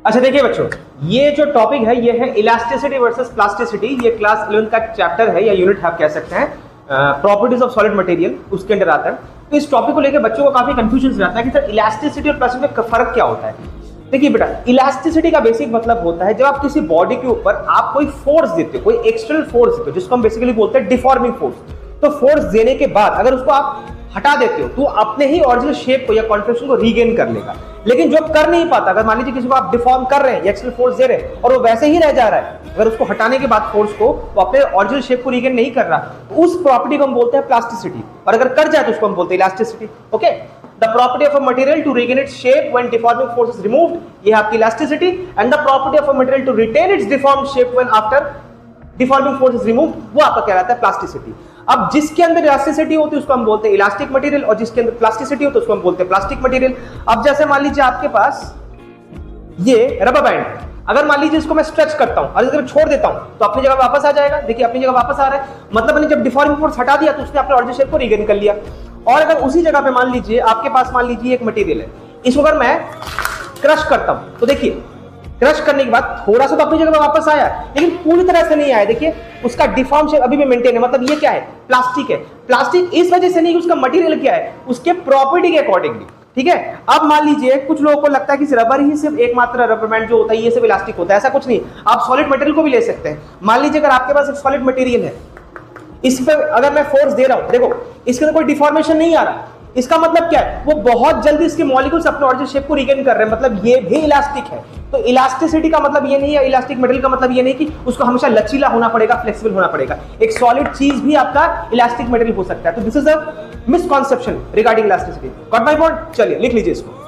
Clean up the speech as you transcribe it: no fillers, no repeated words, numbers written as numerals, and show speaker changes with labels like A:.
A: अच्छा देखिए बच्चों, ये जो टॉपिक है ये है इलास्टिसिटी वर्सेस प्लास्टिसिटी। ये क्लास 11 का चैप्टर है या यूनिट आप कह सकते हैं, प्रॉपर्टीज ऑफ सॉलिड मटेरियल, उसके अंदर आता है। तो इस टॉपिक को लेकर बच्चों को काफी कंफ्यूजन रहता है कि सर इलास्टिसिटी और प्लास्टिसिटी में फर्क क्या होता है। देखिए बेटा, इलास्टिसिटी का बेसिक मतलब होता है जब आप किसी बॉडी के ऊपर आप कोई फोर्स देते हो, कोई एक्सटर्नल फोर्स देते हो, जिसको हम बेसिकली बोलते हैं डिफॉर्मिंग फोर्स। तो फोर्स देने के बाद अगर उसको आप हटा देते हो तो अपने ही ओरिजिनल शेप को या कॉन्फिगरेशन को रीगेन कर लेगा। लेकिन जो कर नहीं पाता, अगर मान लीजिए किसी को आप डिफॉर्म कर रहे हैं या एक्सटर्नल फोर्स दे रहे हैं और वो वैसे ही रह जा रहा है, अगर उसको हटाने के बाद फोर्स को वो अपने ओरिजिनल शेप को रीगेन नहीं कर रहा, तो उस प्रॉपर्टी को हम बोलते हैं प्लास्टिसिटी। और अगर कर जाए तो उसको हम बोलते हैं elasticity. Okay, the property of a material to regain its shape when deforming force is removed, ये आपकी elasticity. And the property of a material to retain its deformed shape when after deforming force is removed, वो आपका कहलाता है plasticity. अब जिसके अंदर elasticity होती है उसको हम बोलते हैं इलास्टिक मटेरियल, और जिसके अंदर प्लास्टिसिटी होती है उसको हम बोलते हैं प्लास्टिक मटेरियल। अब जैसे मान लीजिए आपके पास ये रबर बैंड, अगर मान लीजिए इसको मैं स्ट्रेच करता हूं और अगर छोड़ देता हूं तो अपनी जगह वापस आ जाएगा। देखिए अपनी जगह वापस आ रहा है, मतलब मैंने जब डिफॉर्मिंग फोर्स हटा दिया तो उसने अपने ओरिजिनल शेप को रीगेन कर लिया। और अगर उसी जगह पे मान लीजिए आपके पास मान लीजिए एक मटेरियल है, इसको अगर मैं क्रश करता हूं तो देखिए क्रश करने के बाद थोड़ा सा तो अपनी जगह में वापस आया, लेकिन पूरी तरह से नहीं आया। देखिए उसका डिफॉर्म शेप अभी भी मेंटेन है, मतलब ये क्या है, प्लास्टिक है। प्लास्टिक इस वजह से नहीं, उसका मटेरियल क्या है, उसके प्रॉपर्टी के अकॉर्डिंगली। ठीक है, अब मान लीजिए कुछ लोगों को लगता है कि रबर ही सिर्फ एकमात्र रबर बैंड जो होता है ये सिर्फ इलास्टिक होता है, ऐसा कुछ नहीं। आप सॉलिड मटेरियल को भी ले सकते हैं। मान लीजिए अगर आपके पास एक सॉलिड मटेरियल है, इस पर अगर मैं फोर्स दे रहा हूं, देखो इसके अंदर कोई डिफॉर्मेशन नहीं आ रहा, इसका मतलब क्या है, वो बहुत जल्दी इसके मॉलिक्यूल्स अपने ओरिजिनल शेप को रिगेन कर रहे हैं, मतलब ये भी इलास्टिक है। तो इलास्टिसिटी का मतलब ये नहीं है, इलास्टिक मटेरियल का मतलब ये नहीं कि उसको हमेशा लचीला होना पड़ेगा, फ्लेक्सिबल होना पड़ेगा। एक सॉलिड चीज भी आपका इलास्टिक मटेरियल हो सकता है। तो this is a misconception regarding elasticity. Got my point? चलिए लिख लीजिए इसको।